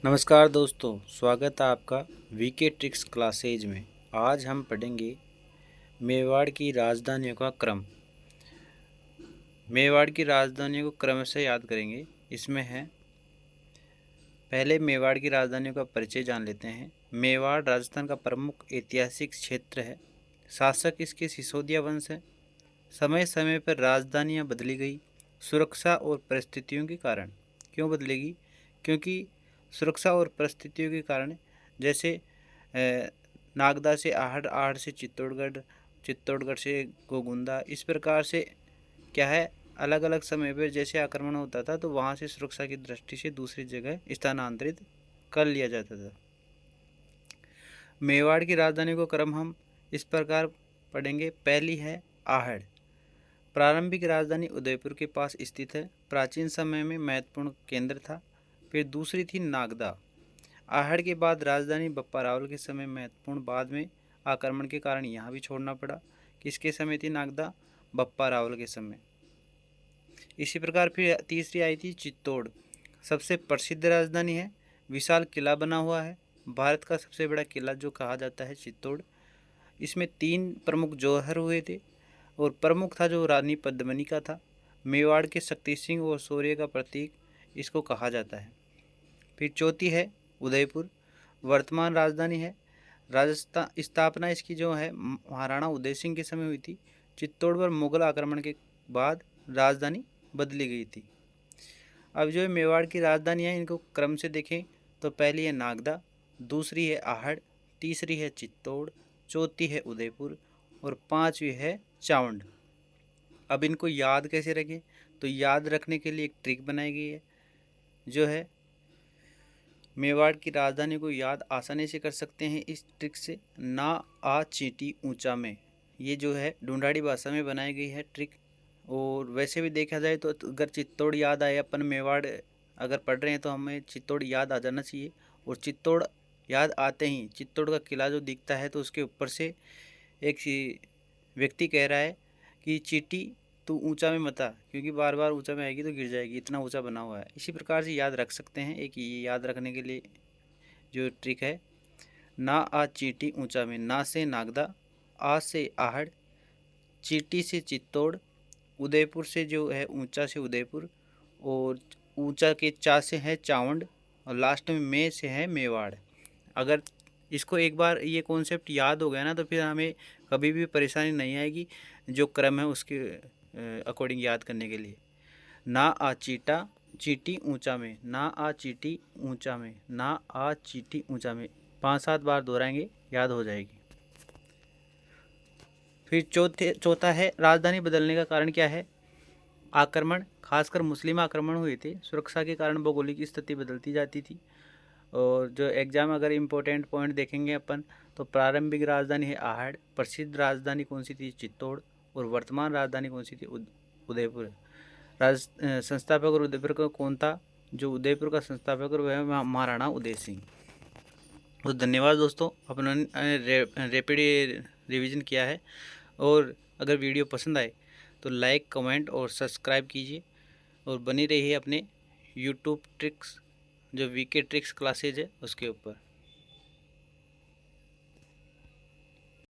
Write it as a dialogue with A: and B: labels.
A: नमस्कार दोस्तों, स्वागत है आपका वीके ट्रिक्स क्लासेज में। आज हम पढ़ेंगे मेवाड़ की राजधानियों का क्रम। मेवाड़ की राजधानियों को क्रम से याद करेंगे। इसमें है, पहले मेवाड़ की राजधानियों का परिचय जान लेते हैं। मेवाड़ राजस्थान का प्रमुख ऐतिहासिक क्षेत्र है। शासक इसके सिसोदिया वंश है। समय समय पर राजधानियाँ बदली गई, सुरक्षा और परिस्थितियों के कारण। क्यों बदलेगी? क्योंकि सुरक्षा और परिस्थितियों के कारण, जैसे नागदा से आहड़, आहड़ से चित्तौड़गढ़, चित्तौड़गढ़ से गोगुंदा, इस प्रकार से क्या है, अलग अलग समय पर जैसे आक्रमण होता था तो वहाँ से सुरक्षा की दृष्टि से दूसरी जगह स्थानांतरित कर लिया जाता था। मेवाड़ की राजधानी को क्रम हम इस प्रकार पढ़ेंगे। पहली है आहड़। प्रारंभिक राजधानी उदयपुर के पास स्थित है, प्राचीन समय में महत्वपूर्ण केंद्र था। फिर दूसरी थी नागदा। आहड़ के बाद राजधानी बप्पा रावल के समय महत्वपूर्ण, बाद में आक्रमण के कारण यहाँ भी छोड़ना पड़ा। किसके समय थी नागदा? बप्पा रावल के समय। इसी प्रकार फिर तीसरी आई थी चित्तौड़। सबसे प्रसिद्ध राजधानी है, विशाल किला बना हुआ है, भारत का सबसे बड़ा किला जो कहा जाता है चित्तौड़। इसमें 3 प्रमुख जौहर हुए थे और प्रमुख था जो रानी पद्मिनी का था। मेवाड़ के शक्ति सिंह और शौर्य का प्रतीक इसको कहा जाता है। फिर चौथी है उदयपुर, वर्तमान राजधानी है। राजस्थान स्थापना इसकी जो है महाराणा उदय सिंह के समय हुई थी। चित्तौड़ पर मुगल आक्रमण के बाद राजधानी बदली गई थी। अब जो मेवाड़ की राजधानी है, इनको क्रम से देखें तो पहली है नागदा, दूसरी है आहड़, तीसरी है चित्तौड़, चौथी है उदयपुर और 5वीं है चावंड। अब इनको याद कैसे रखें? तो याद रखने के लिए एक ट्रिक बनाई गई है, जो है मेवाड़ की राजधानी को याद आसानी से कर सकते हैं इस ट्रिक से। ना आ चींटी ऊंचा में, ये जो है ढूंढाड़ी भाषा में बनाई गई है ट्रिक। और वैसे भी देखा जाए तो अगर चित्तौड़ याद आए, अपन मेवाड़ अगर पढ़ रहे हैं तो हमें चित्तौड़ याद आ जाना चाहिए। और चित्तौड़ याद आते ही चित्तौड़ का किला जो दिखता है तो उसके ऊपर से एक व्यक्ति कह रहा है कि चींटी तू ऊंचा में मत आ, क्योंकि बार बार ऊंचा में आएगी तो गिर जाएगी, इतना ऊंचा बना हुआ है। इसी प्रकार से याद रख सकते हैं। एक ये याद रखने के लिए जो ट्रिक है, ना आ चींटी ऊंचा में। ना से नागदा, आ से आहड़, चींटी से चित्तौड़, उदयपुर से जो है ऊंचा से उदयपुर, और ऊंचा के चा से है चावंड, और लास्ट में से है मेवाड़। अगर इसको एक बार ये कॉन्सेप्ट याद हो गया ना, तो फिर हमें कभी भी परेशानी नहीं आएगी जो क्रम है उसके अकॉर्डिंग याद करने के लिए। ना आ चीटा चींटी ऊंचा में, ना आ चींटी ऊंचा में, ना आ चींटी ऊंचा में, 5-7 बार दोहराएंगे, याद हो जाएगी। फिर चौथा है राजधानी बदलने का कारण क्या है? आक्रमण, खासकर मुस्लिम आक्रमण हुए थे। सुरक्षा के कारण भौगोलिक स्थिति बदलती जाती थी। और जो एग्जाम अगर इम्पोर्टेंट पॉइंट देखेंगे अपन, तो प्रारंभिक राजधानी है आहड़, प्रसिद्ध राजधानी कौन सी थी? चित्तौड़, और वर्तमान राजधानी कौन सी थी? उदयपुर। संस्थापक और उदयपुर का कौन था? जो उदयपुर का संस्थापक और वह महाराणा उदय सिंह। तो धन्यवाद दोस्तों, अपना रैपिड रिवीजन किया है। और अगर वीडियो पसंद आए तो लाइक, कमेंट और सब्सक्राइब कीजिए, और बनी रहिए अपने यूट्यूब ट्रिक्स, जो वीके ट्रिक्स क्लासेज है उसके ऊपर।